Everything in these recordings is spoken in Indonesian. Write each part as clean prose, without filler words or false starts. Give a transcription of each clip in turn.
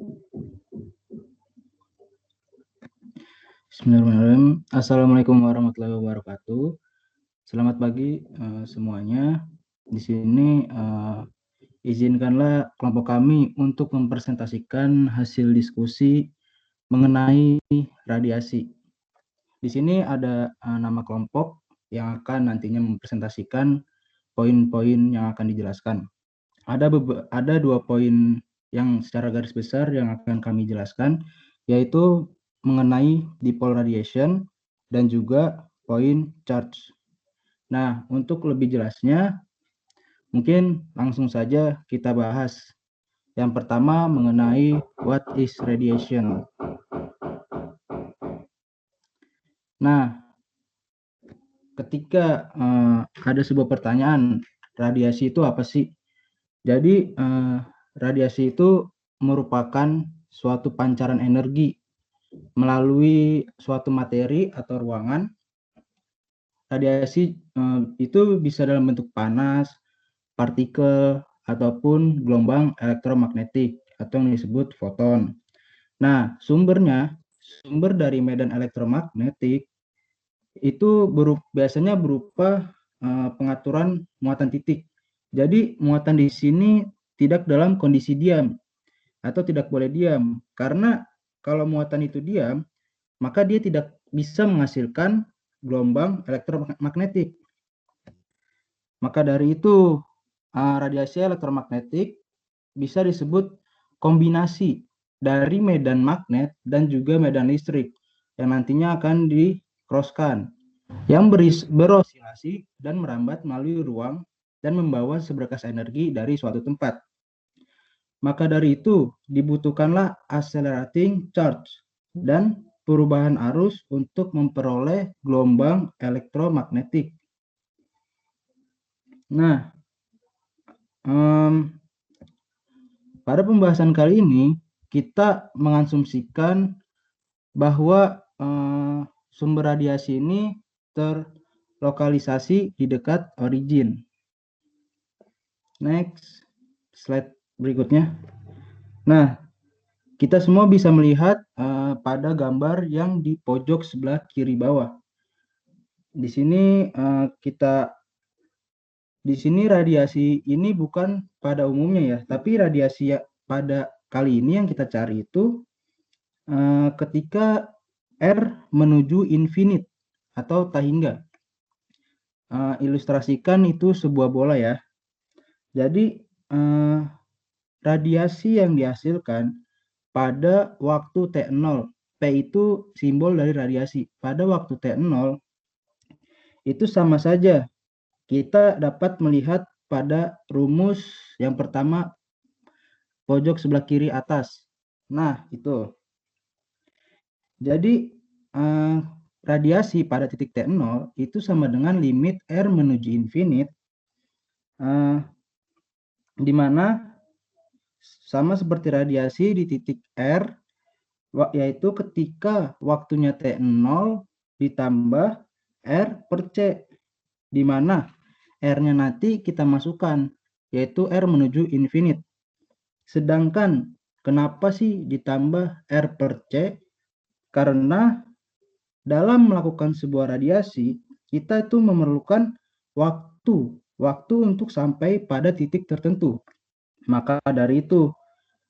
Bismillahirrahmanirrahim. Assalamualaikum warahmatullahi wabarakatuh. Selamat pagi semuanya. Di sini izinkanlah kelompok kami untuk mempresentasikan hasil diskusi mengenai radiasi. Di sini ada nama kelompok yang akan nantinya mempresentasikan poin-poin yang akan dijelaskan. Ada 2 poin yang secara garis besar yang akan kami jelaskan, yaitu mengenai dipole radiation dan juga poin charge. Nah, untuk lebih jelasnya, mungkin langsung saja kita bahas. Yang pertama mengenai what is radiation. Nah, ketika ada sebuah pertanyaan, radiasi itu apa sih? Jadi, radiasi itu merupakan suatu pancaran energi melalui suatu materi atau ruangan. Radiasi itu bisa dalam bentuk panas, partikel, ataupun gelombang elektromagnetik atau yang disebut foton. Nah, sumber dari medan elektromagnetik itu biasanya berupa pengaturan muatan titik. Jadi, muatan di sini tidak dalam kondisi diam atau tidak boleh diam, karena kalau muatan itu diam, maka dia tidak bisa menghasilkan gelombang elektromagnetik. Maka dari itu, radiasi elektromagnetik bisa disebut kombinasi dari medan magnet dan juga medan listrik yang nantinya akan di-crosskan, yang berosilasi dan merambat melalui ruang dan membawa seberkas energi dari suatu tempat. Maka dari itu, dibutuhkanlah accelerating charge dan perubahan arus untuk memperoleh gelombang elektromagnetik. Nah, pada pembahasan kali ini, kita mengasumsikan bahwa sumber radiasi ini terlokalisasi di dekat origin. Next, slide berikutnya. Nah, kita semua bisa melihat pada gambar yang di pojok sebelah kiri bawah. Di sini radiasi ini bukan pada umumnya ya, tapi radiasi pada kali ini yang kita cari itu ketika R menuju infinite atau tak hingga. Ilustrasikan itu sebuah bola ya. Jadi radiasi yang dihasilkan pada waktu T0, P itu simbol dari radiasi. Pada waktu T0 itu sama saja. Kita dapat melihat pada rumus yang pertama pojok sebelah kiri atas. Nah, itu. Jadi radiasi pada titik T0 itu sama dengan limit R menuju infinite, di mana sama seperti radiasi di titik R, yaitu ketika waktunya T0 ditambah R per C, di mana R-nya nanti kita masukkan, yaitu R menuju infinite. Sedangkan kenapa sih ditambah R per C? Karena dalam melakukan sebuah radiasi, kita itu memerlukan waktu untuk sampai pada titik tertentu. Maka dari itu,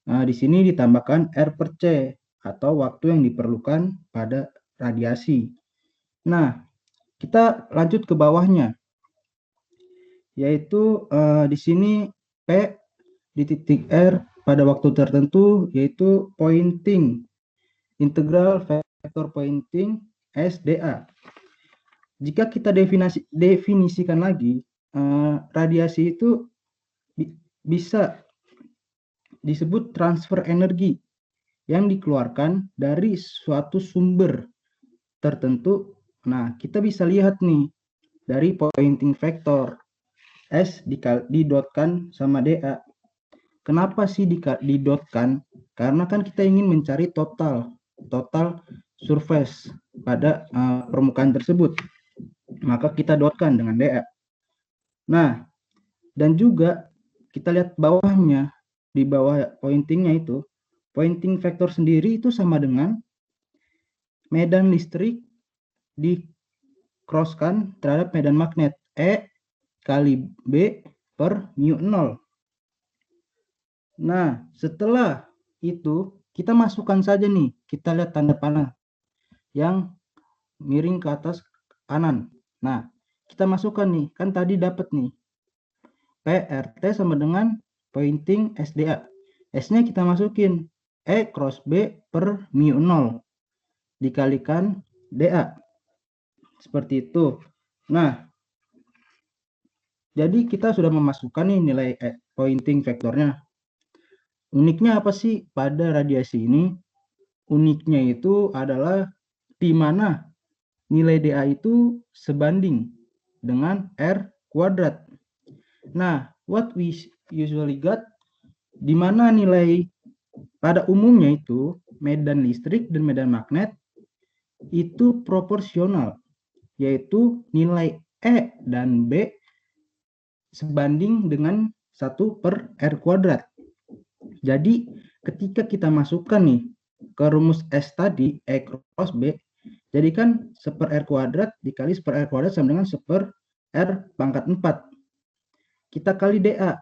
di sini ditambahkan R per C atau waktu yang diperlukan pada radiasi. Nah, kita lanjut ke bawahnya, yaitu di sini P di titik R pada waktu tertentu, yaitu pointing, integral vector pointing SDA. Jika kita definisikan lagi, radiasi itu bisa disebut transfer energi yang dikeluarkan dari suatu sumber tertentu. Nah, kita bisa lihat nih dari pointing vector S didotkan sama DA. Kenapa sih didotkan? Karena kan kita ingin mencari total surface pada permukaan tersebut. Maka kita dotkan dengan DA. Nah, dan juga kita lihat bawahnya, di bawah pointingnya itu Pointing vector sendiri itu sama dengan medan listrik di-crosskan terhadap medan magnet. E kali B per mu 0. Nah, setelah itu kita masukkan saja nih, kita lihat tanda panah yang miring ke atas kanan. Nah, kita masukkan nih, kan tadi dapat nih PRT sama dengan pointing SDA. S-nya kita masukin E cross B per mu 0 dikalikan DA. Seperti itu. Nah, jadi kita sudah memasukkan nih nilai pointing vektornya. Uniknya apa sih pada radiasi ini? Uniknya itu adalah di mana nilai DA itu sebanding dengan R kuadrat. Nah, what we usually got, di mana nilai pada umumnya itu medan listrik dan medan magnet itu proporsional, yaitu nilai E dan B sebanding dengan 1 per R kuadrat. Jadi ketika kita masukkan nih ke rumus S tadi, E cross B, jadi kan 1 per R kuadrat dikali 1 per R kuadrat sama dengan 1 per R pangkat 4. Kita kali DA.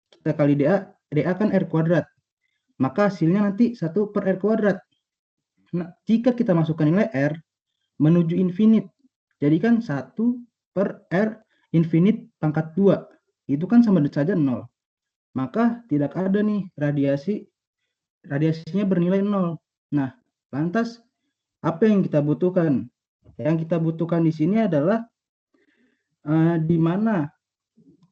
Kita kali DA, DA kan R kuadrat. Maka hasilnya nanti 1 per R kuadrat. Nah, jika kita masukkan nilai R menuju infinite, jadi kan 1 per R infinite pangkat 2. Itu kan sama saja 0. Maka tidak ada nih radiasinya bernilai 0. Nah, lantas apa yang kita butuhkan? Yang kita butuhkan di sini adalah di mana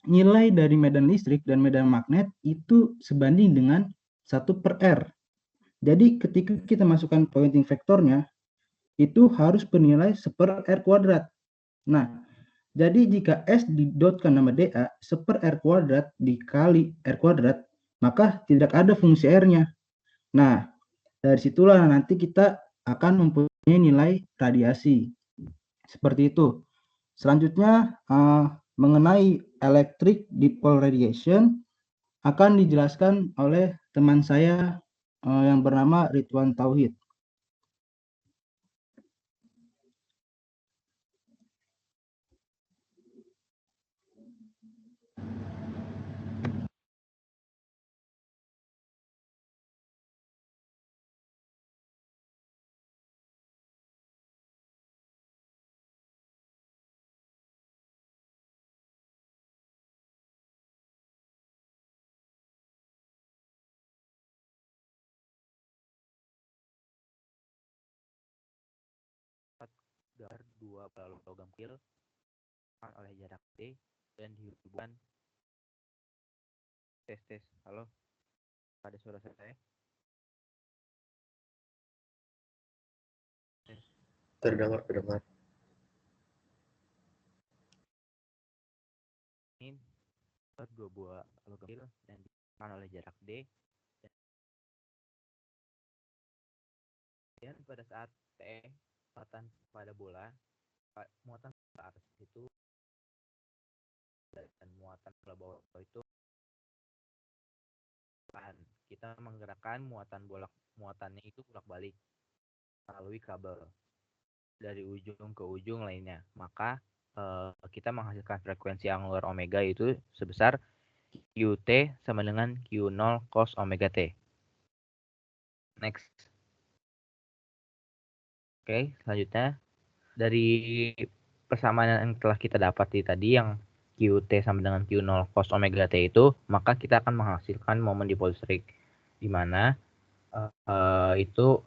nilai dari medan listrik dan medan magnet itu sebanding dengan 1 per R. Jadi ketika kita masukkan pointing vektornya, itu harus bernilai 1 per R kuadrat. Nah, jadi jika S didotkan nama DA, 1 per R kuadrat dikali R kuadrat, maka tidak ada fungsi R-nya. Nah, dari situlah nanti kita akan mempunyai nilai radiasi. Seperti itu. Selanjutnya, mengenai electric dipole radiation akan dijelaskan oleh teman saya yang bernama Ridwan Tauhid. Gambar 2 balok logam kecil oleh jarak D dan dihubungkan tes. Halo, ada suara saya? Terdengar. Ini 2 buah logam kecil dan dihubungkan oleh jarak D. Dan pada saat T muatan pada bola, muatan ke atas itu dan muatan ke bawah itu kita menggerakkan muatannya itu bolak-balik melalui kabel dari ujung ke ujung lainnya. Maka kita menghasilkan frekuensi angular omega itu sebesar QT sama dengan Q0 cos omega T. Next. Oke, selanjutnya dari persamaan yang telah kita dapati tadi yang QT sama dengan Q0 cos omega T itu, maka kita akan menghasilkan momen dipole listrik di mana itu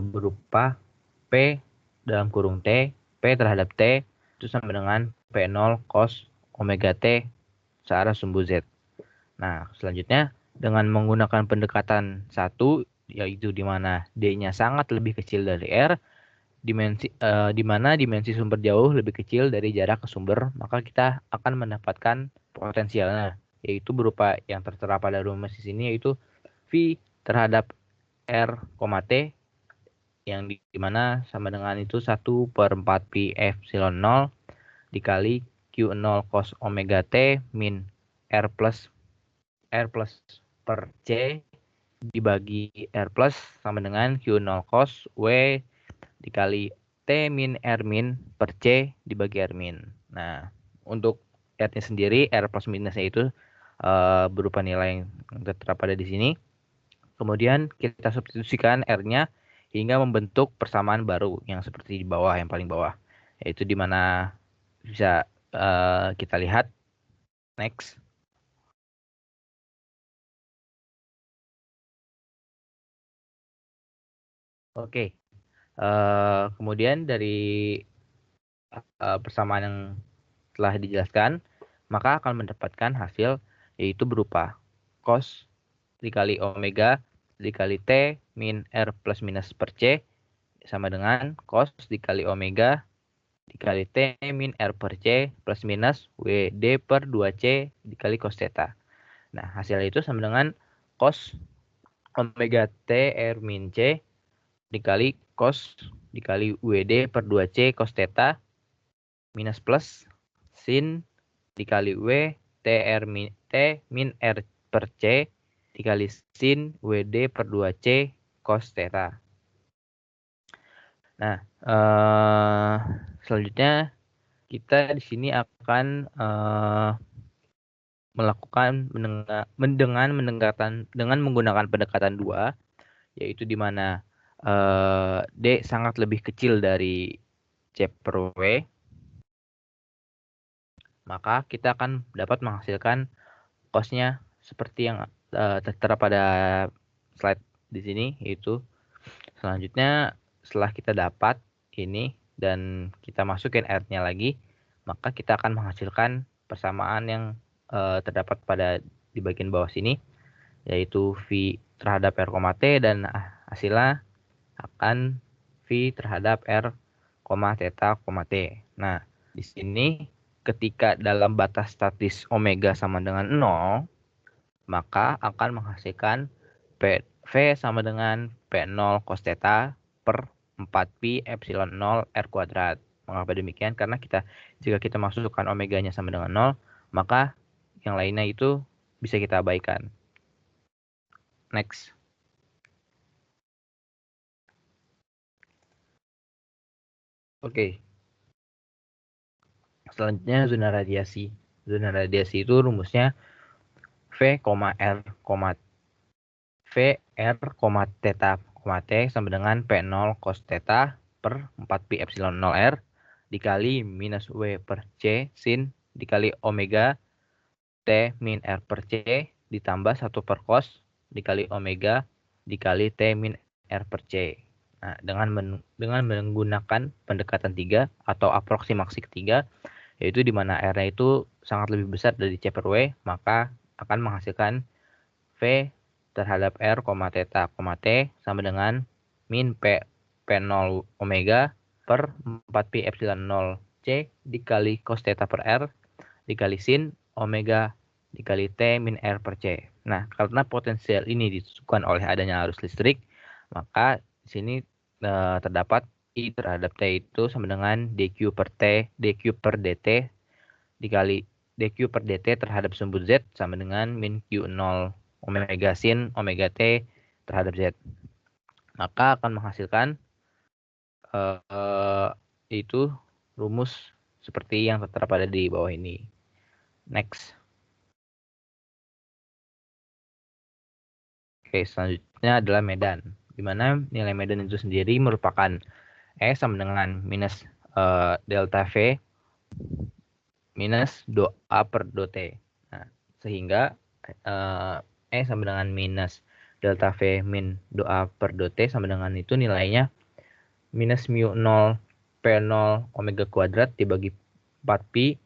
berupa P dalam kurung T, P terhadap T itu sama dengan P0 cos omega T searah sumbu Z. Nah, selanjutnya dengan menggunakan pendekatan 1, yaitu di mana D-nya sangat lebih kecil dari R, di mana dimensi sumber jauh lebih kecil dari jarak ke sumber, maka kita akan mendapatkan potensialnya, yaitu berupa yang tertera pada rumus di sini, yaitu V terhadap R, T, yang di mana sama dengan itu 1 per 4 pi epsilon 0 dikali Q0 cos omega T min R plus per C dibagi R plus sama dengan Q0 cos W dikali T min R min per C dibagi R min. Nah, untuk R-nya sendiri, R plus minusnya itu berupa nilai yang tertera di sini. Kemudian kita substitusikan R-nya hingga membentuk persamaan baru yang seperti di bawah, yang paling bawah. Yaitu di mana bisa kita lihat. Next. Oke. Kemudian dari persamaan yang telah dijelaskan, maka akan mendapatkan hasil yaitu berupa cos dikali omega dikali T min R plus minus per C sama dengan cos dikali omega dikali T min R per C plus minus WD per 2C dikali cos theta. Nah, hasil itu sama dengan cos omega T R min C dikali cos dikali WD per 2C cos theta minus plus sin dikali W T min R per C dikali sin WD per 2C cos theta. Nah, selanjutnya kita di sini akan melakukan dengan menggunakan pendekatan 2, yaitu di mana D sangat lebih kecil dari C per W, maka kita akan dapat menghasilkan cosnya seperti yang tertera pada slide di sini, yaitu selanjutnya setelah kita dapat ini dan kita masukin R-nya lagi, maka kita akan menghasilkan persamaan yang terdapat pada di bagian bawah sini, yaitu V terhadap R, T dan hasilnya akan V terhadap R, theta, T. Nah, di sini ketika dalam batas statis omega sama dengan 0, maka akan menghasilkan V sama dengan P0 cos theta per 4pi epsilon 0 R kuadrat. Mengapa demikian? Karena jika kita masukkan omeganya sama dengan 0, maka yang lainnya itu bisa kita abaikan. Next. Oke. Selanjutnya zona radiasi. Zona radiasi itu rumusnya V, R, theta, T sama dengan P0 cos theta per 4pi epsilon 0 R dikali minus W per C sin dikali omega T min R per C ditambah 1 per cos dikali omega dikali T min R per C. Nah, dengan menggunakan pendekatan 3 atau aproksimasi ketiga, yaitu di mana R-nya itu sangat lebih besar dari C per W, maka akan menghasilkan V terhadap R, theta, T sama dengan min P0 omega per 4pi epsilon 0 C dikali cos theta per R dikali sin omega dikali T min R per C. Nah, karena potensial ini ditentukan oleh adanya arus listrik, maka di sini terdapat I terhadap T itu sama dengan dQ per dt dikali dQ per dt terhadap sumbu Z sama dengan min Q0 omega sin omega T terhadap Z. Maka akan menghasilkan itu rumus seperti yang tertera pada di bawah ini. Next. Oke, selanjutnya adalah medan. Di mana nilai medan itu sendiri merupakan E sama dengan minus delta V minus do A per do T. Nah, sehingga E sama dengan minus delta V min do A per do T sama dengan itu nilainya minus mu 0 P0 omega kuadrat dibagi 4pi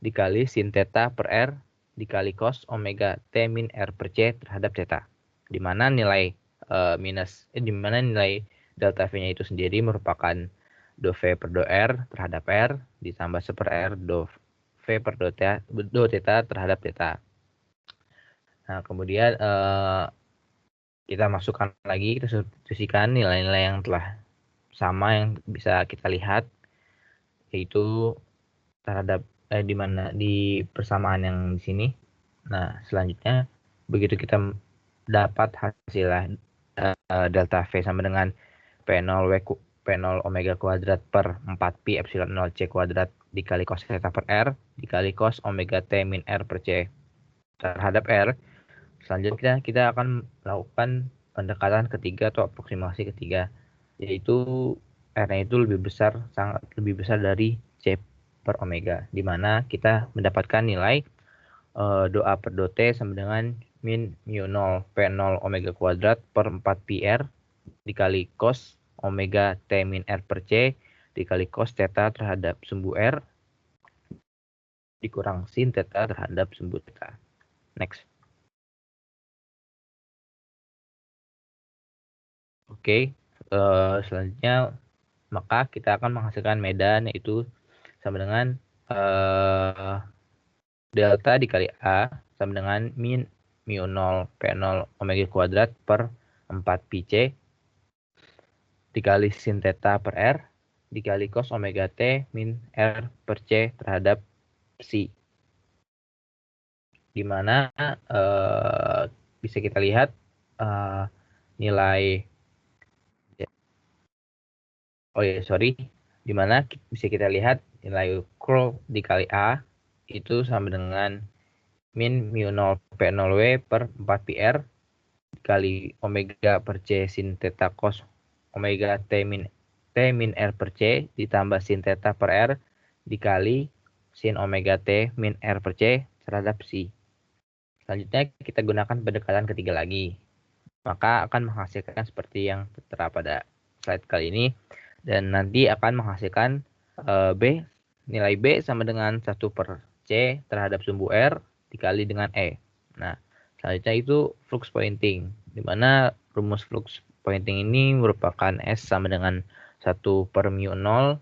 dikali sin theta per R dikali cos omega T min R per C terhadap theta. Di mana nilai delta V-nya itu sendiri merupakan do V per do R terhadap R ditambah 1 per R do V per do theta terhadap theta. Nah, kemudian kita masukkan lagi, kita substitusikan nilai-nilai yang telah sama yang bisa kita lihat, yaitu terhadap di mana di persamaan yang di sini. Nah, selanjutnya begitu kita dapat hasilnya delta V sama dengan P0 omega kuadrat per 4pi epsilon 0 C kuadrat dikali cos theta per R dikali cos omega T min R per C terhadap R. Selanjutnya kita akan melakukan pendekatan ketiga atau aproksimasi ketiga, yaitu R-nya itu lebih besar, sangat lebih besar dari C per omega, di mana kita mendapatkan nilai dou A per dou T sama dengan min mu 0 P0 omega kuadrat per 4 pi R dikali cos omega T min R per C dikali cos theta terhadap sumbu R dikurang sin theta terhadap sumbu theta. Next. Oke, selanjutnya maka kita akan menghasilkan medan, yaitu sama dengan delta dikali A sama dengan min mu 0 P0 omega kuadrat per 4 pi C dikali sin theta per R dikali cos omega T min R per C terhadap psi. Dimana bisa kita lihat nilai dimana bisa kita lihat nilai curl dikali A itu sama dengan min mu 0 P0W per 4 pi R dikali omega per C sin theta cos omega T min R per C ditambah sin theta per R dikali sin omega T min R per C terhadap psi. Selanjutnya kita gunakan pendekatan ketiga lagi. Maka akan menghasilkan seperti yang tertera pada slide kali ini. Dan nanti akan menghasilkan nilai B sama dengan 1 per C terhadap sumbu R dikali dengan E. Nah, selanjutnya itu flux pointing. Di mana rumus flux pointing ini merupakan S sama dengan 1 per mu 0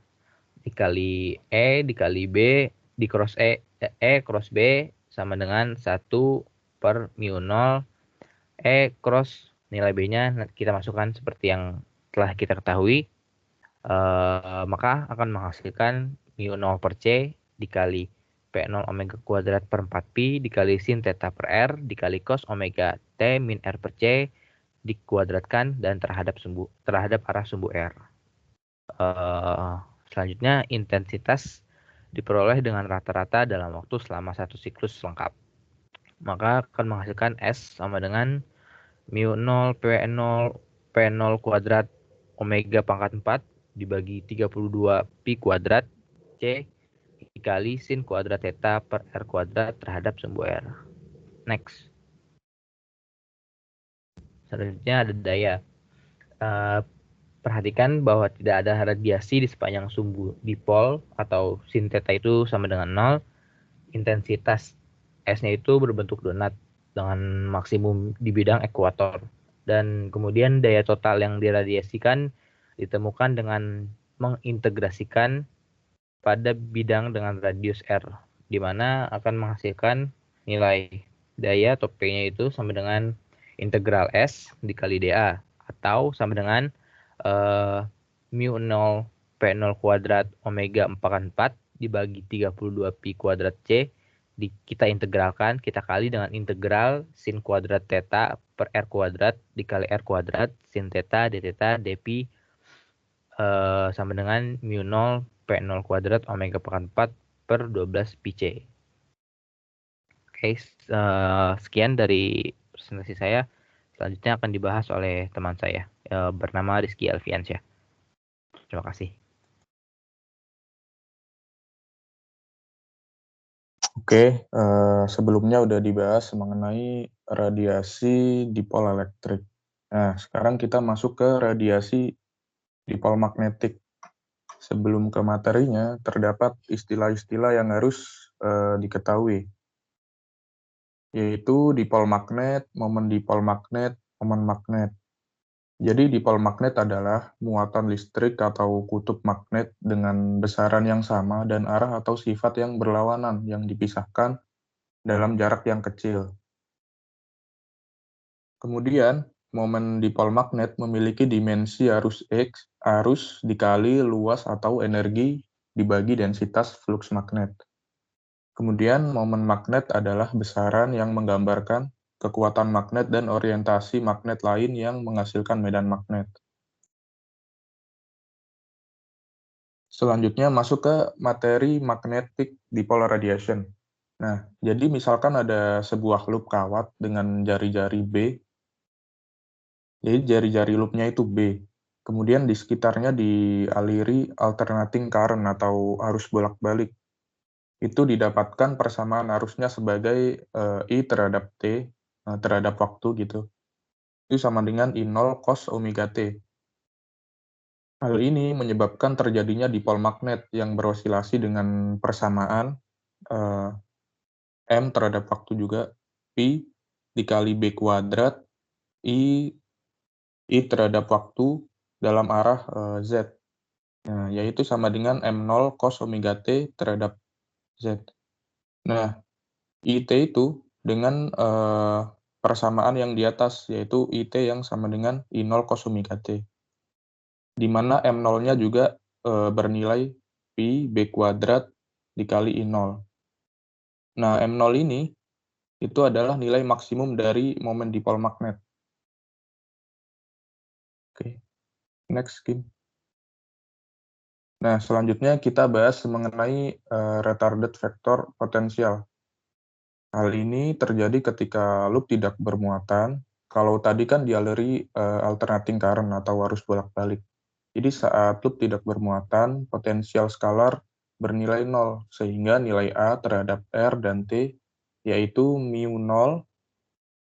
dikali E dikali B di cross E cross B sama dengan 1 per mu 0 E cross nilai B-nya kita masukkan seperti yang telah kita ketahui, maka akan menghasilkan mu 0 per C dikali P0 omega kuadrat per 4 pi dikali sin theta per R dikali cos omega T min R per C dikuadratkan dan terhadap arah sumbu R. Selanjutnya intensitas diperoleh dengan rata-rata dalam waktu selama satu siklus lengkap. Maka akan menghasilkan S sama dengan mu 0 P0 kuadrat omega pangkat 4 dibagi 32 pi kuadrat C dikali sin kuadrat theta per R kuadrat terhadap sumbu R. Next. Selanjutnya ada daya. Perhatikan bahwa tidak ada radiasi di sepanjang sumbu dipol atau sin theta itu sama dengan 0. Intensitas S-nya itu berbentuk donat dengan maksimum di bidang ekuator. Dan kemudian daya total yang diradiasikan ditemukan dengan mengintegrasikan pada bidang dengan radius R, di mana akan menghasilkan nilai daya atau P-nya itu sama dengan integral S dikali dA, atau sama dengan mu 0 P0 kuadrat omega 44 dibagi 32 pi kuadrat C kita integralkan, kita kali dengan integral sin kuadrat theta per R kuadrat dikali R kuadrat sin theta d theta d pi sama dengan mu 0 P0 kuadrat omega pangkat 4 per 12 pi C. Oke, sekian dari presentasi saya. Selanjutnya akan dibahas oleh teman saya bernama Rizky Alfiansyah. Terima kasih. Oke, sebelumnya udah dibahas mengenai radiasi dipol elektrik. Nah, sekarang kita masuk ke radiasi dipol magnetik. Sebelum ke materinya, terdapat istilah-istilah yang harus diketahui, yaitu dipol magnet, momen dipol magnet, momen magnet. Jadi dipol magnet adalah muatan listrik atau kutub magnet dengan besaran yang sama dan arah atau sifat yang berlawanan yang dipisahkan dalam jarak yang kecil. Kemudian, momen dipol magnet memiliki dimensi arus X, arus dikali luas atau energi dibagi densitas flux magnet. Kemudian, momen magnet adalah besaran yang menggambarkan kekuatan magnet dan orientasi magnet lain yang menghasilkan medan magnet. Selanjutnya masuk ke materi magnetic dipole radiation. Nah, jadi misalkan ada sebuah loop kawat dengan jari-jari B. Jadi jari-jari loopnya itu B. Kemudian di sekitarnya dialiri alternating current atau arus bolak-balik. Itu didapatkan persamaan arusnya sebagai I terhadap T terhadap waktu gitu. Itu sama dengan I0 cos omega T. Hal ini menyebabkan terjadinya dipol magnet yang berosilasi dengan persamaan M terhadap waktu juga Pi dikali B kuadrat I terhadap waktu dalam arah Z. Nah, yaitu sama dengan M0 cos omega T terhadap Z. Nah, IT itu dengan persamaan yang di atas, yaitu IT yang sama dengan I0 cos omega T. Di mana M0-nya juga bernilai Pi B kuadrat dikali I0. Nah, M0 ini itu adalah nilai maksimum dari momen dipol magnet. Oke, next, Kim. Nah, selanjutnya kita bahas mengenai retarded vector potensial. Hal ini terjadi ketika loop tidak bermuatan. Kalau tadi kan dialiri alternating current atau arus bolak-balik. Jadi saat loop tidak bermuatan, potensial skalar bernilai 0, sehingga nilai A terhadap R dan T yaitu mu0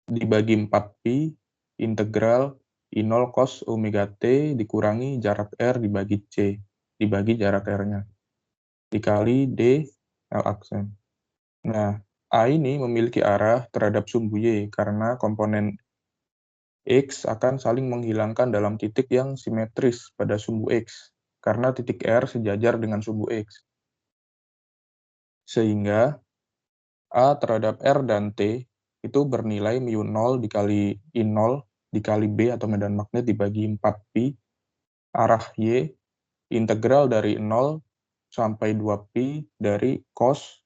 dibagi 4pi integral I0 cos omega T dikurangi jarak R dibagi C, dibagi jarak R-nya, dikali D L aksen. Nah, A ini memiliki arah terhadap sumbu Y karena komponen X akan saling menghilangkan dalam titik yang simetris pada sumbu X, karena titik R sejajar dengan sumbu X. Sehingga A terhadap R dan T itu bernilai mu0 dikali I0 dikali B atau medan magnet dibagi 4pi, arah Y, integral dari 0 sampai 2pi dari cos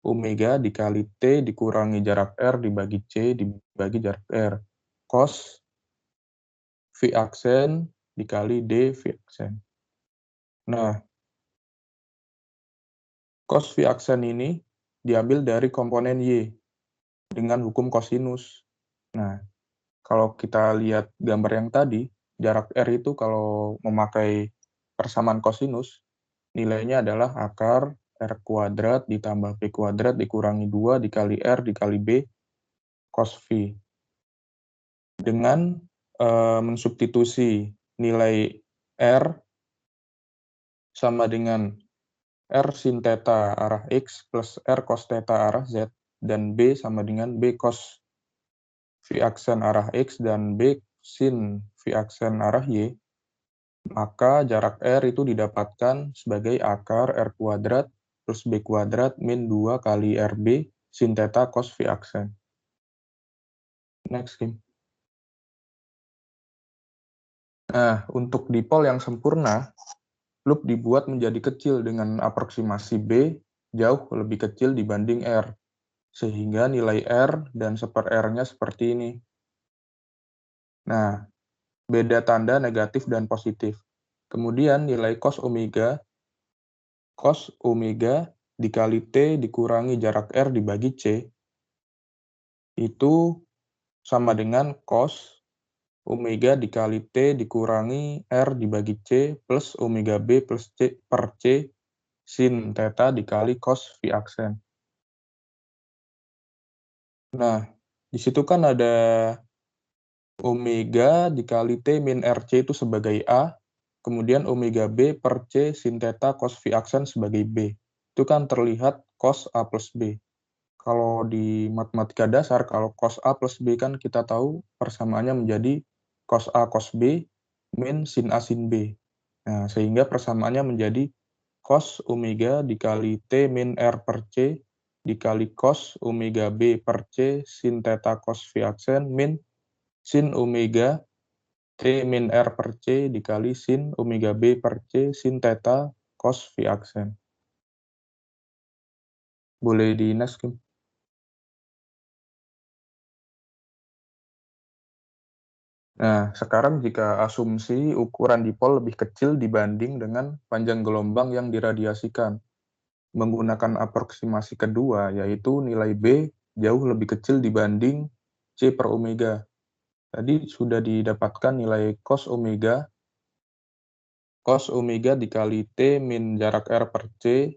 omega dikali T dikurangi jarak R dibagi C dibagi jarak R. Cos V aksen dikali D V aksen. Nah, cos V aksen ini diambil dari komponen Y dengan hukum kosinus. Nah, kalau kita lihat gambar yang tadi, jarak R itu kalau memakai persamaan kosinus, nilainya adalah akar R kuadrat ditambah P kuadrat dikurangi 2 dikali R dikali B cos V. Dengan mensubstitusi nilai R sama dengan R sin theta arah X plus R cos theta arah Z, dan B sama dengan B cos V aksen arah X dan B sin V aksen arah Y, maka jarak R itu didapatkan sebagai akar R kuadrat plus B kuadrat min 2 kali RB sin theta cos V aksen. Next, Kim. Nah, untuk dipol yang sempurna, loop dibuat menjadi kecil dengan aproksimasi B jauh lebih kecil dibanding R, sehingga nilai R dan seper R-nya seperti ini. Nah, beda tanda negatif dan positif. Kemudian nilai cos omega dikali T dikurangi jarak R dibagi C, itu sama dengan cos omega dikali T dikurangi R dibagi C plus omega B plus C per C sin theta dikali cos V aksen. Nah, di situ kan ada omega dikali T min RC itu sebagai A, kemudian omega B per C sin theta cos V aksen sebagai B. Itu kan terlihat cos A plus B. Kalau di matematika dasar, kalau cos A plus B kan kita tahu persamaannya menjadi cos A cos B min sin A sin B. Nah, sehingga persamaannya menjadi cos omega dikali T min R per C dikali cos omega B per C sin theta cos V aksen min sin omega T min R per C dikali sin omega B per C sin theta cos V aksen. Boleh di next, Kim? Nah, sekarang jika asumsi ukuran dipol lebih kecil dibanding dengan panjang gelombang yang diradiasikan, menggunakan aproksimasi kedua, yaitu nilai B jauh lebih kecil dibanding C per omega. Tadi sudah didapatkan nilai cos omega dikali T min jarak R per C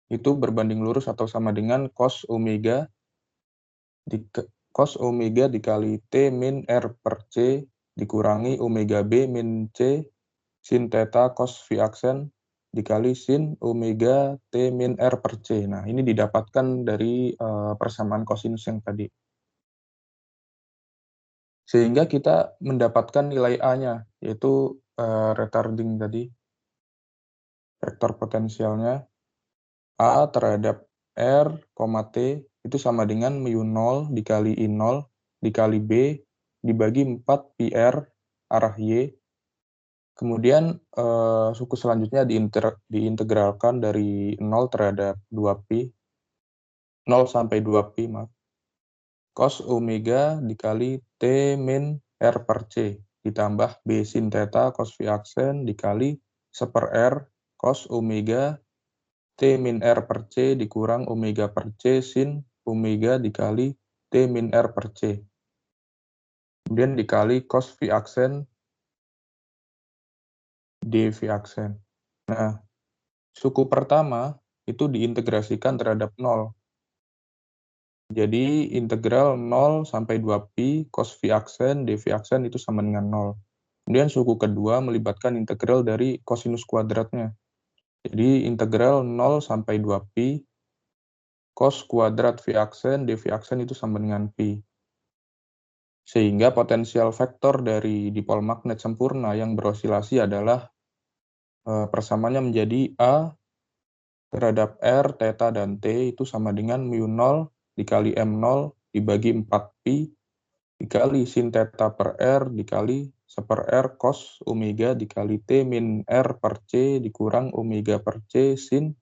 itu berbanding lurus atau sama dengan cos omega dikali T min R per C dikurangi omega B min C sin theta cos V aksen dikali sin omega T min R per C. Nah, ini didapatkan dari persamaan kosinus yang tadi. Sehingga kita mendapatkan nilai A-nya, yaitu retarding tadi, vektor potensialnya A terhadap R, T itu sama dengan mu0 dikali I0 dikali B dibagi 4 PR arah Y. Kemudian suku selanjutnya diintegralkan dari 0 terhadap 2pi, 0 sampai 2pi, maaf. Cos omega dikali T min R per C ditambah B sin theta cos V aksen dikali 1/R cos omega T min R per C dikurang omega per C sin omega dikali T min R per C. Kemudian dikali cos V aksen dV aksen. Nah, suku pertama itu diintegrasikan terhadap 0. Jadi integral 0 sampai 2pi cos V aksen dV aksen itu sama dengan 0. Kemudian suku kedua melibatkan integral dari kosinus kuadratnya. Jadi integral 0 sampai 2pi cos kuadrat V aksen dV aksen itu sama dengan pi. Sehingga potensial vektor dari dipol magnet sempurna yang berosilasi adalah persamaannya menjadi A terhadap R, theta, dan T itu sama dengan mu0 dikali M0 dibagi 4pi dikali sin theta per R dikali 1/R cos omega dikali T min R per C dikurang omega per C sin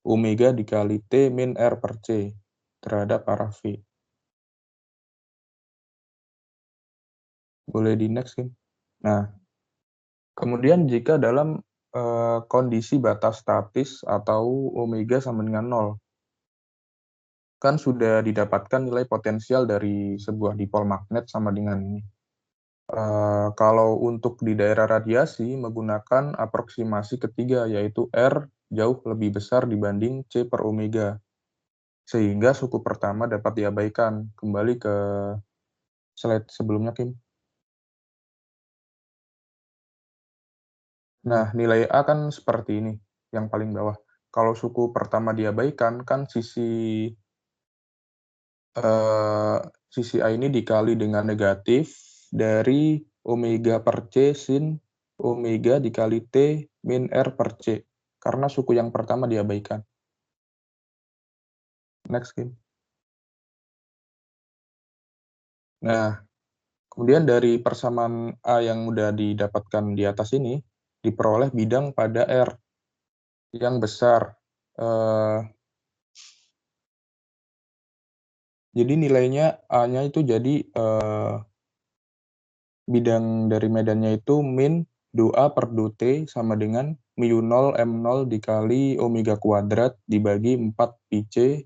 omega dikali T min R per C terhadap arah V. Boleh di next, kan? Nah, kemudian jika dalam kondisi batas statis atau omega sama dengan 0, kan sudah didapatkan nilai potensial dari sebuah dipol magnet sama dengan ini. Kalau untuk di daerah radiasi menggunakan aproksimasi ketiga, yaitu R jauh lebih besar dibanding C per omega. Sehingga suku pertama dapat diabaikan. Kembali ke slide sebelumnya, Kim. Nah, nilai A kan seperti ini, yang paling bawah. Kalau suku pertama diabaikan, kan sisi A ini dikali dengan negatif dari omega per C sin omega dikali T min R per C. Karena suku yang pertama diabaikan. Next, Kim. Nah, kemudian dari persamaan A yang udah didapatkan di atas ini, diperoleh bidang pada R yang besar. Jadi nilainya A-nya itu jadi bidang dari medannya itu min dua per T sama dengan mu0 M0 dikali omega kuadrat dibagi 4 pi C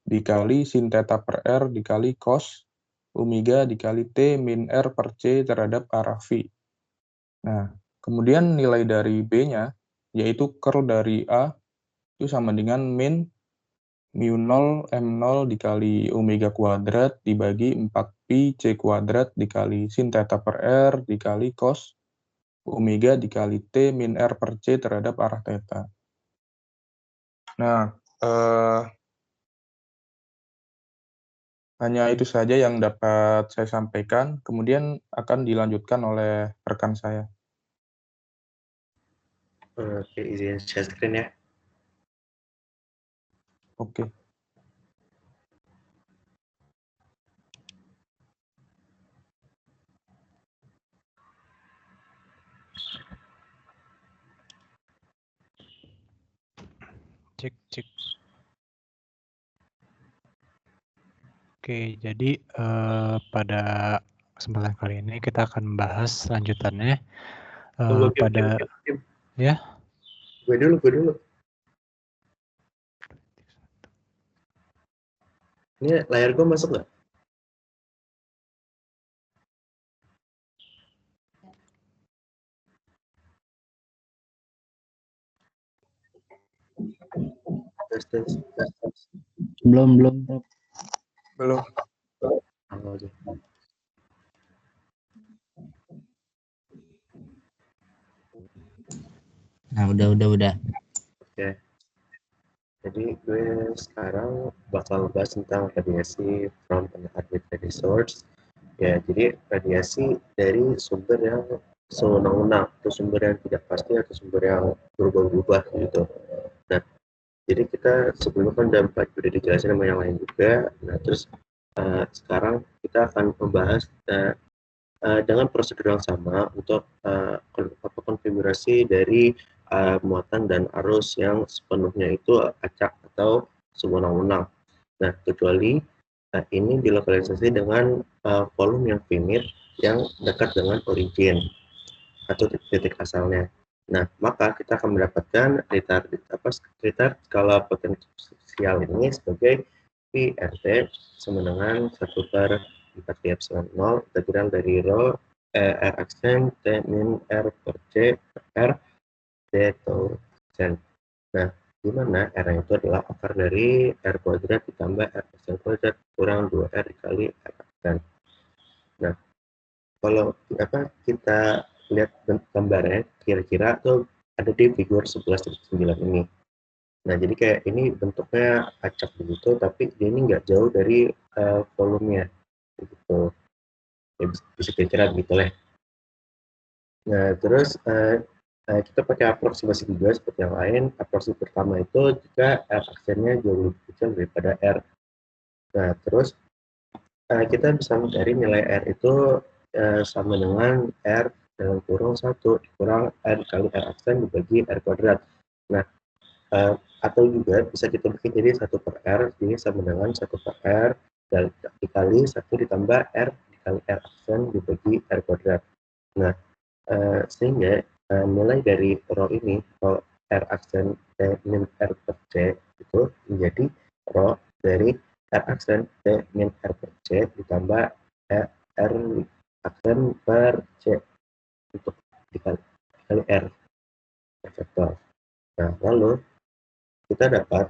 dikali sin theta per R dikali cos omega dikali T min R per C terhadap arah V. Nah, kemudian nilai dari B-nya, yaitu curl dari A, itu sama dengan min mu0 M0 dikali omega kuadrat dibagi 4pi C kuadrat dikali sin theta per R dikali cos omega dikali T min R per C terhadap arah theta. Nah, hanya itu saja yang dapat saya sampaikan, kemudian akan dilanjutkan oleh rekan saya. Oke, izin share screen ya. Oke. Cek. Oke, jadi pada kesempatan kali ini kita akan membahas lanjutannya Tunggu, Kim, pada Kim. ya. Gue dulu. Ini layar gue masuk nggak? Tes. Belum. Belum. Oke. Nah, udah. Oke. Jadi gue sekarang bakal bahas tentang radiasi from an arbitrary source. Ya, jadi radiasi dari sumber yang sewenang-wenang, atau sumber yang tidak pasti, atau sumber yang berubah-ubah gitu. Nah, jadi kita sebelumnya kan udah dijelasin sama yang lain juga. Nah, terus sekarang kita akan membahas dengan prosedur yang sama untuk konfigurasi dari muatan dan arus yang sepenuhnya itu acak atau sewenang-wenang. Nah, kecuali ini dilokalisasi dengan volume yang finite yang dekat dengan origin atau titik asalnya. Nah, maka kita akan mendapatkan retard skala potensial ini sebagai PRT sama dengan 1/4π/0 integral dari rho R aksen T min R per C per R D tau aksen. Nah, di mana R itu adalah akar dari R kuadrat ditambah R aksen kuadrat kurang 2R dikali R aksen. Nah, kalau kita lihat gambarnya, kira-kira tuh ada di figur 11.9 ini. Nah, jadi kayak ini bentuknya acak begitu, tapi dia ini nggak jauh dari volumenya. Gitu. Ya, bisa kira-kira begitu lah. Nah, terus kita pakai aproksimasi juga seperti yang lain. Aproksimasi pertama itu jika R aksennya jauh lebih kecil daripada R. Nah, terus kita bisa mencari nilai R itu sama dengan R dalam kurung 1 dikurang R kali R aksen dibagi R kuadrat. Nah, atau juga bisa kita bikin jadi 1/R, jadi sama dengan 1/R dikali 1 ditambah R dikali R aksen dibagi R kuadrat. Nah, sehingga nilai dari rho ini, rho R aksen T min R per C itu menjadi rho dari R aksen T min R per C ditambah R aksen per C untuk dikali R vektor. Nah, lalu kita dapat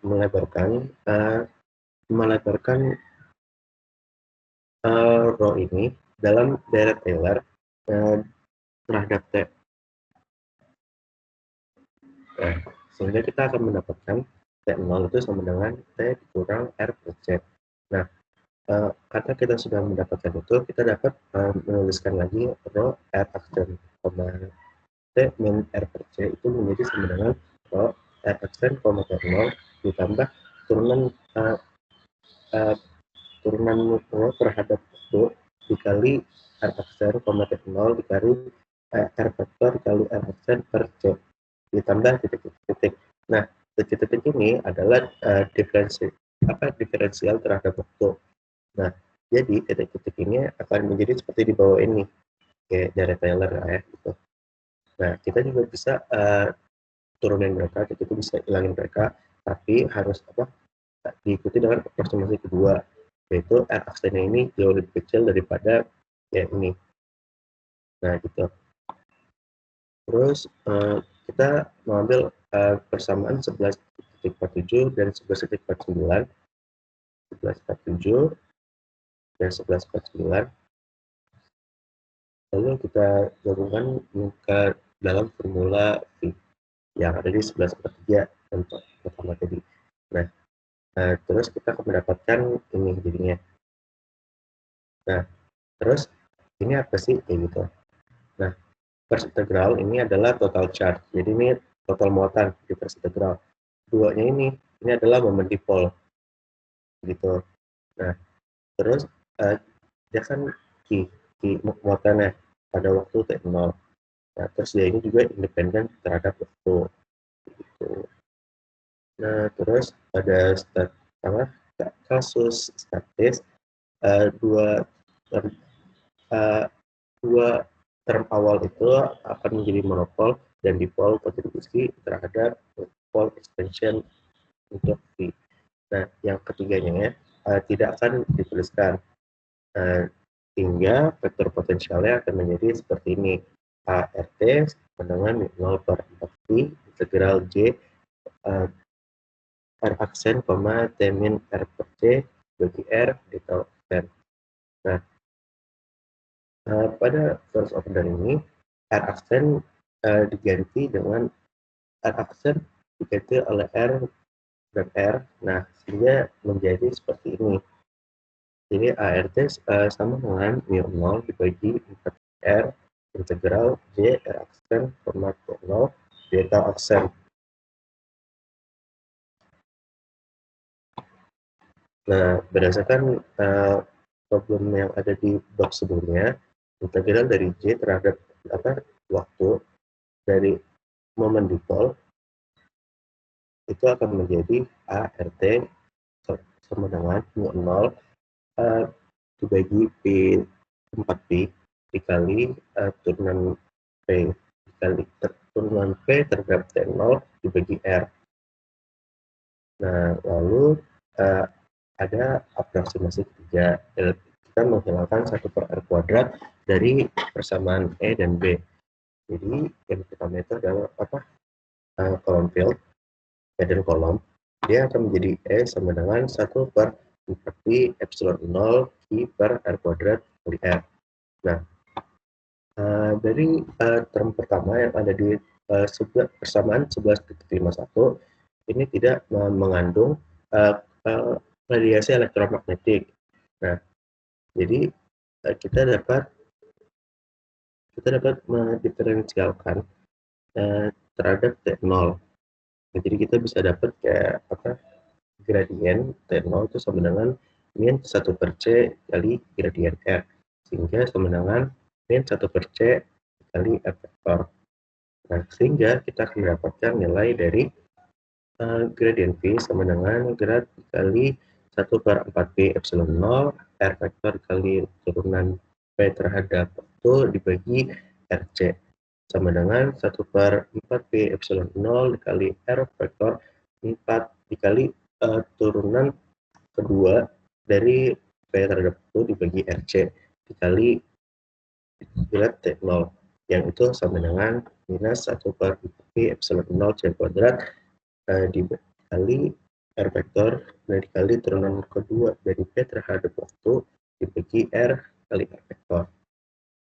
melebarkan rho ini dalam deret Taylor terhadap T. Nah, sehingga kita akan mendapatkan T0 itu sama dengan T dikurang R per C. Nah, karena kita sudah mendapatkan itu, kita dapat menuliskan lagi rho R aksen, T min R per C itu menjadi sama dengan rho R aksen, T0 ditambah turunan rho terhadap itu dikali R aksen, T0 dikali R vektor dikali R aksen per C ditambah titik-titik. Nah, titik-titik ini adalah diferensial terhadap waktu. Nah, jadi titik-titik ini akan menjadi seperti di bawah ini, kayak dari Taylor ya gitu. Nah, kita juga bisa turunin mereka, kita bisa hilangin mereka, tapi harus diikuti dengan aproksimasi kedua, yaitu R aksennya ini jauh lebih kecil daripada ya ini. Nah, gitu. Terus kita mengambil persamaan 11.47 dan 11.49, 11.47 dan 11.49. Lalu kita gabungkan ke dalam formula V yang ada di 11/3 contoh pertama tadi. Nah, terus kita akan mendapatkan ini jadinya. Nah, terus ini apa sih kayak gitu? Nah, first integral ini adalah total charge. Jadi ini total muatan di first integral. Duanya ini adalah momen dipole. Gitu. Nah, terus dia kan Q muatannya pada waktu T0. Nah, terus dia ini juga independen terhadap waktu. Gitu. Nah, terus pada kasus statis, dua dua term awal itu akan menjadi monopol dan dipol kontribusi terhadap pol expansion untuk V. Nah, yang ketiganya tidak akan dituliskan, sehingga vektor potensialnya akan menjadi seperti ini. ART dengan 0/4V integral J R aksen, T min R per C bagi R di tau aksen. Nah, pada first order ini, R aksen diganti dengan R aksen diganti oleh R dan R. Nah, sehingga menjadi seperti ini. Jadi ART sama dengan mu 0 dibagi 4R integral J R aksen, T0 di tau aksen. Nah, berdasarkan problem yang ada di bab sebelumnya, integral dari J terhadap waktu dari momen dipol itu akan menjadi ART sama dengan mu 0 dibagi P 4P dikali turunan P dikali turunan P terhadap T0 dibagi R. Nah, lalu ada aproksimasi ketiga, kita menghilangkan 1/R² dari persamaan E dan B. Jadi yang pertama itu adalah kolom field, dan kolom, dia akan menjadi E sama dengan 1/4Pi epsilon 0 Q per R² kali R. Nah, dari term pertama yang ada di persamaan 11.51 ini tidak mengandung radiasi elektromagnetik. Nah, jadi kita dapat mendiferensialkan terhadap T0. Nah, jadi kita bisa dapat kayak gradien T0 itu sama dengan min 1/C kali gradien R, sehingga sama dengan min 1/C kali R vektor. Nah, sehingga kita akan mendapatkan nilai dari gradien V sama dengan grad kali 1/4P epsilon 0 R vektor kali turunan P terhadap waktu dibagi RC sama dengan 1/4P epsilon 0 dikali R vektor 4 dikali turunan kedua dari P terhadap waktu dibagi RC dikali grad T0 yang itu sama dengan minus 1/4P epsilon 0 C kuadrat dikali R vektor dan dikali turunan kedua dari P terhadap waktu dibagi R kali R vektor.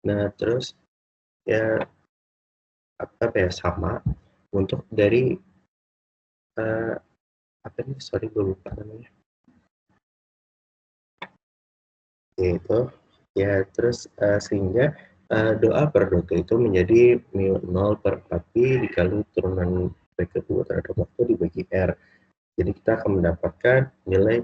Nah, terus ya sama untuk dari gue lupa namanya. Yaitu ya terus sehingga doa per dot itu menjadi mu 0/4Pi dikali turunan P kedua terhadap waktu dibagi R. Jadi kita akan mendapatkan nilai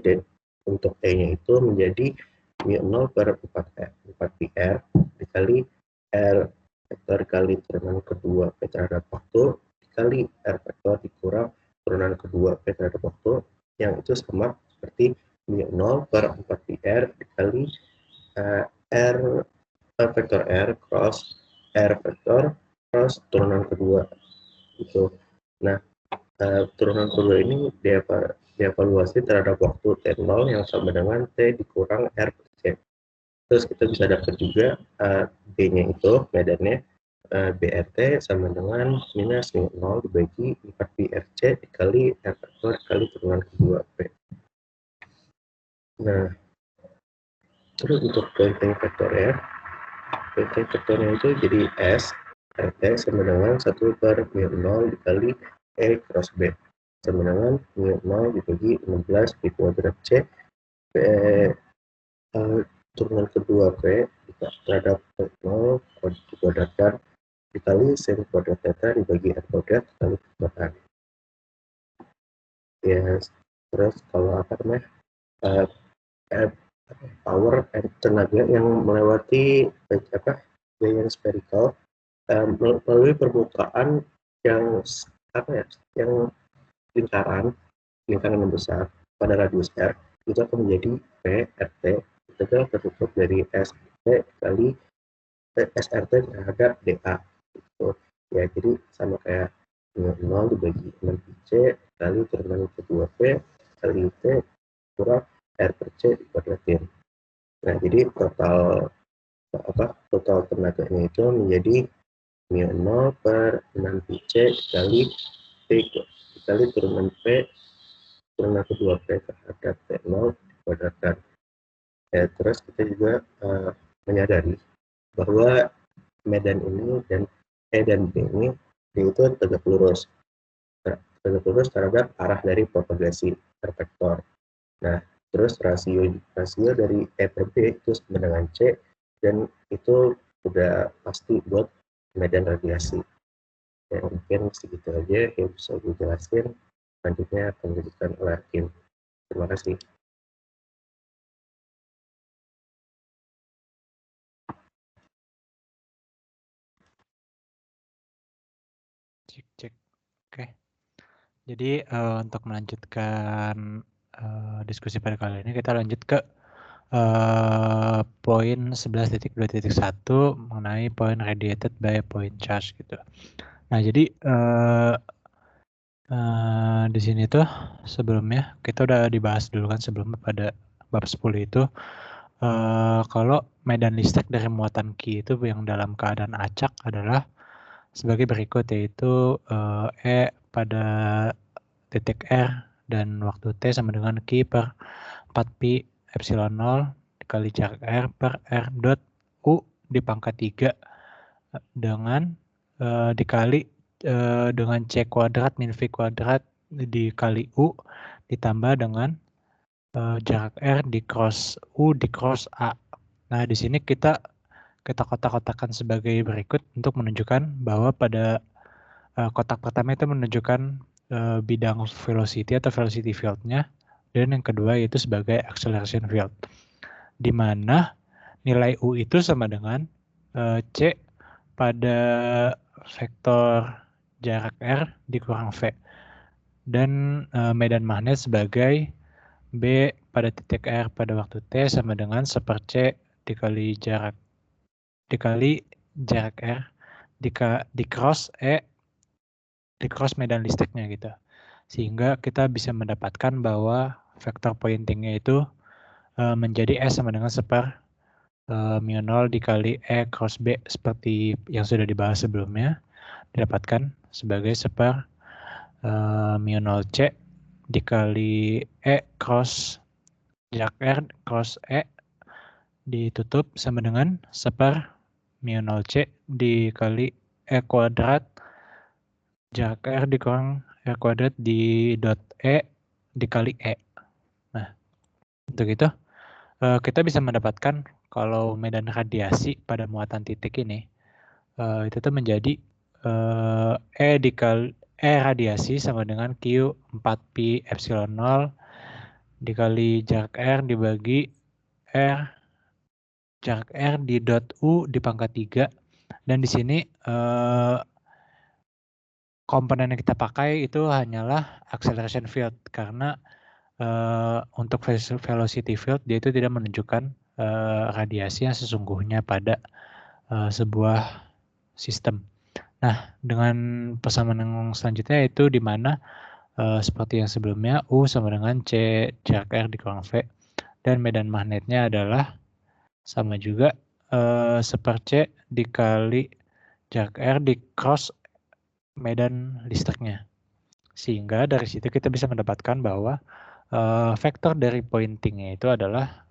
untuk E-nya itu menjadi mu 0/4PR dikali R vektor kali turunan kedua P terhadap waktu dikali R vektor dikurang turunan kedua P terhadap waktu yang itu sama seperti mu 0/4PR dikali R vektor R cross R vektor cross turunan kedua itu. Nah, turunan kedua ini dievaluasi terhadap waktu T0 yang sama dengan T dikurang R per C. Terus kita bisa dapat juga B-nya itu, medannya BRT sama dengan minus mu 0 dibagi 4Pi RC dikali R vektor kali turunan kedua P. Nah, terus untuk pointing vektornya itu jadi S RT sama dengan 1/mu 0 dikali E cross B sama dengan mu 0 dibagi 16 Pi kuadrat C P turunan kedua P terhadap 0 dikuadratkan dikali sin kuadrat theta dibagi R kuadrat kali kekuatan. Ya, terus kalau power tenaga yang melewati gaya spherical melalui permukaan yang yang lingkaran yang besar pada radius R itu akan menjadi P RT integral tertutup dari S kali SRT terhadap DA. Gitu. Ya, jadi sama kayak 0 dibagi 6C kali turunan ke 2P kali T kurang R per C dikuadratin. Nah, jadi total tenaganya itu menjadi mu 0 per 6πc kali T kali turunan P turunan ke 2P terhadap T0 dikuadratkan. Ya, terus kita juga menyadari bahwa medan ini dan E dan B ini itu tegak lurus terhadap arah dari propagasi vektor. Nah, terus rasio dari E per B itu sama dengan C, dan itu udah pasti buat medan radiasi. Ya, mungkin segitu aja yang bisa gue jelasin. Selanjutnya akan dilanjutkan oleh Hakim. Terima kasih. Cek. Oke. Jadi untuk melanjutkan diskusi pada kali ini, kita lanjut ke poin 11.2.1 mengenai point radiated by point charge gitu. Nah, jadi di sini tuh sebelumnya kita udah dibahas dulu kan sebelumnya pada bab 10 itu kalau medan listrik dari muatan Q itu yang dalam keadaan acak adalah sebagai berikut, yaitu E pada titik R dan waktu T sama dengan Q per 4pi epsilon 0 dikali jarak R per R dot U di pangkat 3 dengan dikali dengan C kuadrat min V kuadrat dikali U ditambah dengan jarak R di cross U di cross A. Nah, di sini kita kotak-kotakan sebagai berikut untuk menunjukkan bahwa pada kotak pertama itu menunjukkan bidang velocity atau velocity field-nya, dan yang kedua yaitu sebagai acceleration field, di mana nilai U itu sama dengan C pada vektor jarak R dikurang V, dan medan magnet sebagai B pada titik R pada waktu T sama dengan 1/C dikali jarak R di cross E di cross medan listriknya gitu. Sehingga kita bisa mendapatkan bahwa vektor pointingnya itu menjadi S sama dengan 1 mu 0 dikali E cross B seperti yang sudah dibahas sebelumnya, didapatkan sebagai 1 mu 0C dikali E cross jarak R cross E ditutup sama dengan 1 mu 0C dikali E kuadrat jarak R dikurang R kuadrat di dot E dikali E. Nah, untuk itu kita bisa mendapatkan kalau medan radiasi pada muatan titik ini itu tuh menjadi E dikali E radiasi sama dengan Q 4pi epsilon 0 dikali jarak R dibagi R jarak R di dot U di pangkat 3, dan di sini komponen yang kita pakai itu hanyalah acceleration field, karena untuk velocity field dia itu tidak menunjukkan radiasi yang sesungguhnya pada sebuah sistem. Nah, dengan persamaan yang selanjutnya itu di mana seperti yang sebelumnya U sama dengan C jarak R dikurang V, dan medan magnetnya adalah sama juga 1/C dikali jarak R di cross medan listriknya. Sehingga dari situ kita bisa mendapatkan bahwa vektor dari pointingnya itu adalah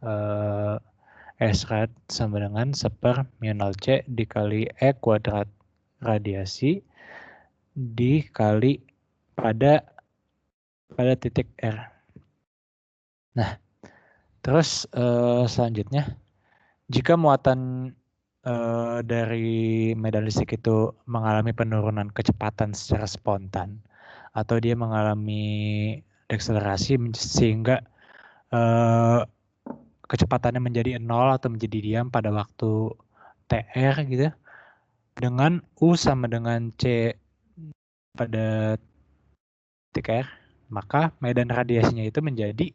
S rad sama dengan 1 mu 0C dikali E kuadrat radiasi dikali pada titik R. Nah, terus selanjutnya, jika muatan dari medan listrik itu mengalami penurunan kecepatan secara spontan atau dia mengalami dekselerasi sehingga kecepatannya menjadi 0 atau menjadi diam pada waktu TR gitu, dengan U sama dengan C pada titik R, maka medan radiasinya itu menjadi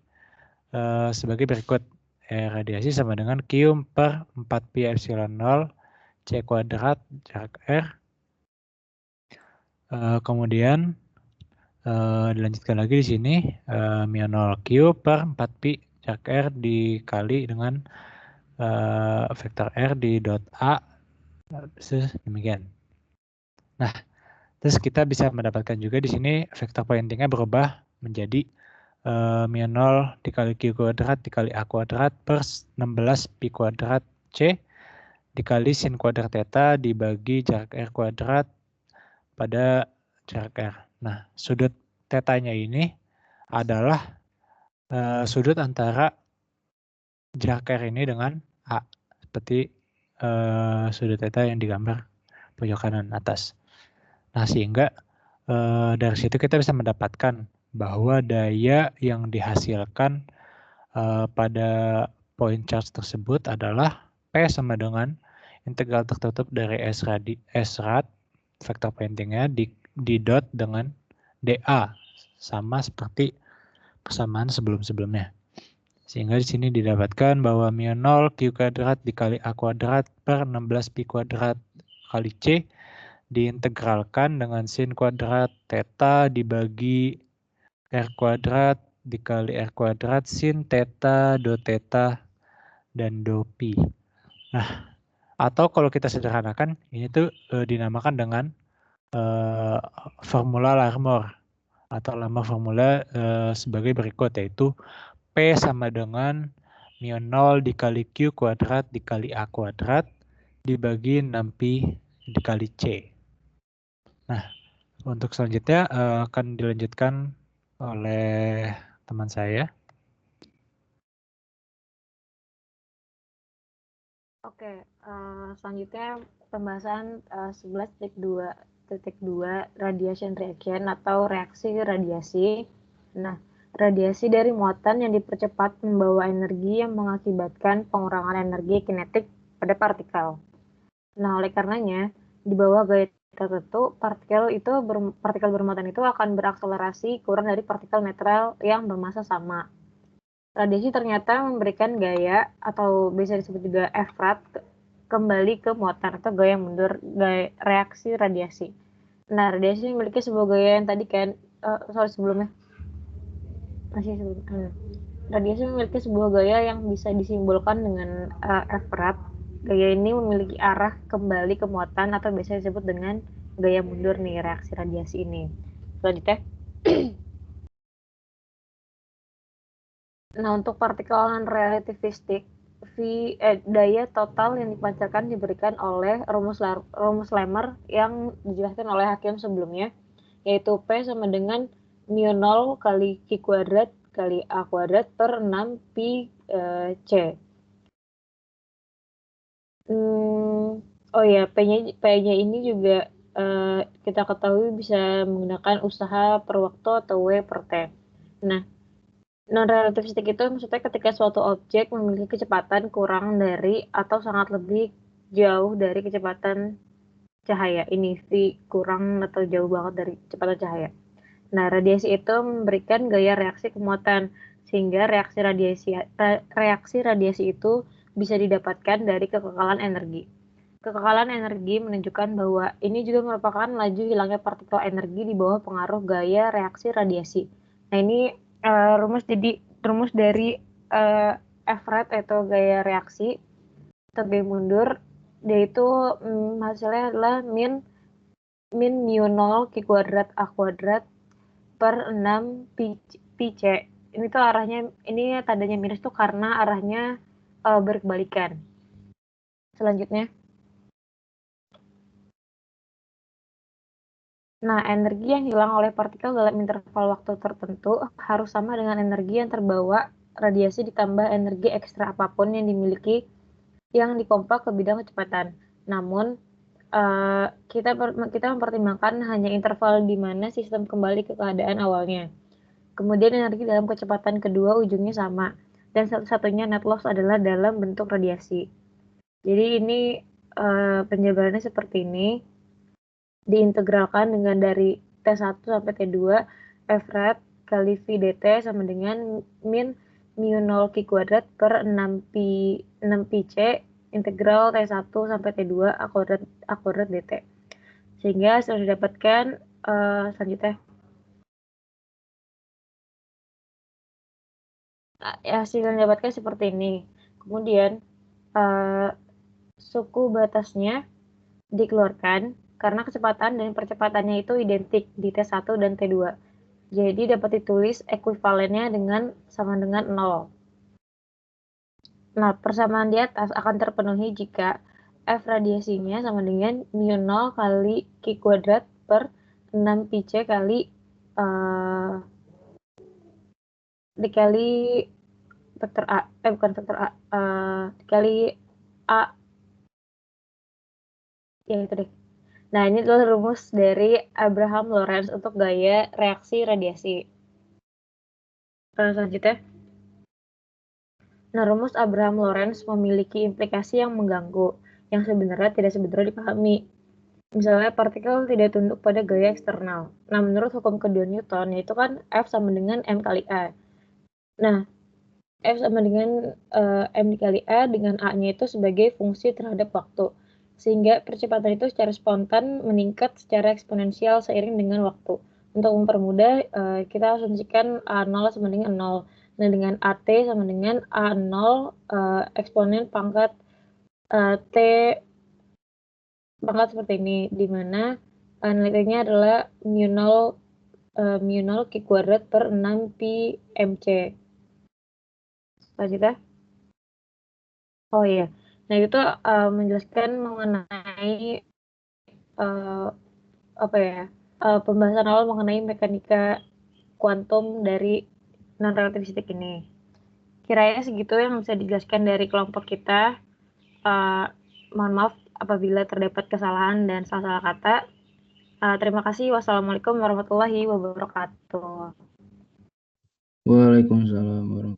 sebagai berikut, E radiasi sama dengan Q per 4pi epsilon 0 C kuadrat jarak R. Kemudian dilanjutkan lagi di sini mu 0 Q per 4pi jarak R dikali dengan vektor R di dot A. Demikian. Nah, terus kita bisa mendapatkan juga di sini vektor pointingnya berubah menjadi mu 0 dikali Q kuadrat dikali A kuadrat per 16 pi kuadrat C dikali sin kuadrat theta dibagi jarak R kuadrat pada jarak R. Nah, sudut tetanya ini adalah sudut antara jarak R ini dengan A, seperti sudut theta yang digambar pojok kanan atas. Nah, sehingga dari situ kita bisa mendapatkan bahwa daya yang dihasilkan pada point charge tersebut adalah P sama dengan integral tertutup dari S rad vektor pointingnya di dot dengan dA sama seperti persamaan sebelum-sebelumnya. Sehingga di sini didapatkan bahwa mu 0 Q kuadrat dikali A kuadrat per 16 pi kuadrat kali C diintegralkan dengan sin kuadrat theta dibagi R kuadrat dikali R kuadrat sin theta do theta dan do pi. Nah, atau kalau kita sederhanakan ini tuh dinamakan dengan formula Larmor atau Larmor formula sebagai berikut, yaitu P sama dengan mu 0 dikali Q kuadrat dikali A kuadrat dibagi 6pi dikali C. Nah, untuk selanjutnya akan dilanjutkan oleh teman saya. Oke, selanjutnya pembahasan 11.2 radiation reaction atau reaksi radiasi. Nah, radiasi dari muatan yang dipercepat membawa energi yang mengakibatkan pengurangan energi kinetik pada partikel. Nah, oleh karenanya, di bawah gaya tertentu, partikel bermuatan itu akan berakselerasi kurang dari partikel netral yang bermassa sama. Radiasi ternyata memberikan gaya atau biasa disebut juga F-rad kembali ke muatan atau gaya mundur, gaya reaksi radiasi. Nah, radiasi memiliki sebuah gaya yang tadi kan sebelumnya radiasi memiliki sebuah gaya yang bisa disimbolkan dengan F-rad. Gaya ini memiliki arah kembali ke muatan atau biasa disebut dengan gaya mundur nih reaksi radiasi ini. Selanjutnya. Nah, untuk partikel non-relativistik, daya total yang dipancarkan diberikan oleh rumus Larmor yang dijelaskan oleh Hakim sebelumnya, yaitu P sama dengan mu 0 kali Q kuadrat kali A kuadrat per 6 pi C. Oh ya, P-nya ini juga kita ketahui bisa menggunakan usaha per waktu atau W per T. Nah, non-relativistik itu maksudnya ketika suatu objek memiliki kecepatan kurang dari atau sangat lebih jauh dari kecepatan cahaya. Ini V kurang atau jauh banget dari kecepatan cahaya. Nah, radiasi itu memberikan gaya reaksi kemuatan, sehingga reaksi radiasi itu bisa didapatkan dari kekekalan energi. Kekekalan energi menunjukkan bahwa ini juga merupakan laju hilangnya partikel energi di bawah pengaruh gaya reaksi radiasi. Nah, ini rumus dari F-rad atau gaya reaksi atau gaya mundur, yaitu hasilnya adalah min mu 0 Q kuadrat A kuadrat per 6 pi C. Ini tuh arahnya, ini tandanya minus tuh karena arahnya berkebalikan. Selanjutnya. Nah, energi yang hilang oleh partikel dalam interval waktu tertentu harus sama dengan energi yang terbawa radiasi ditambah energi ekstra apapun yang dimiliki yang dipompa ke bidang kecepatan. Namun, kita mempertimbangkan hanya interval di mana sistem kembali ke keadaan awalnya. Kemudian energi dalam kecepatan kedua ujungnya sama, dan satu-satunya net loss adalah dalam bentuk radiasi. Jadi ini penjabarannya seperti ini. Diintegralkan dengan dari T1 sampai T2, F-rad kali V dt sama dengan min mu 0 Q kuadrat per 6pi C integral T1 sampai T2 A kuadrat dt. Sehingga sudah didapatkan selanjutnya. Hasil yang didapatkan seperti ini. Kemudian suku batasnya dikeluarkan karena kecepatan dan percepatannya itu identik di T1 dan T2. Jadi dapat ditulis ekuivalennya sama dengan 0. Nah, persamaan di atas akan terpenuhi jika F radiasinya sama dengan mu 0 kali Q kuadrat per 6pi C kali dikali vektor A, bukan vektor A, dikali A, ya itu deh. Nah, ini adalah rumus dari Abraham Lorenz untuk gaya reaksi radiasi. Selanjutnya. Nah, rumus Abraham Lorenz memiliki implikasi yang mengganggu, yang sebenarnya tidak dipahami. Misalnya, partikel tidak tunduk pada gaya eksternal. Nah, menurut hukum kedua Newton, yaitu kan F sama dengan M kali A. Nah, F sama dengan M dikali A dengan A-nya itu sebagai fungsi terhadap waktu. Sehingga percepatan itu secara spontan meningkat secara eksponensial seiring dengan waktu. Untuk mempermudah, kita asumsikan A0 sama dengan 0. Nah, dengan AT sama dengan A0 eksponen pangkat T pangkat seperti ini, di mana nilainya adalah mu 0 Q kuadrat per 6pi MC. Selanjutnya. Oh iya. Nah, itu menjelaskan mengenai pembahasan awal mengenai mekanika kuantum dari non-relativistik ini. Kiranya segitu yang bisa dijelaskan dari kelompok kita. Mohon maaf apabila terdapat kesalahan dan salah-salah kata. Terima kasih. Wassalamualaikum warahmatullahi wabarakatuh. Waalaikumsalam warahmatullahi wabarakatuh.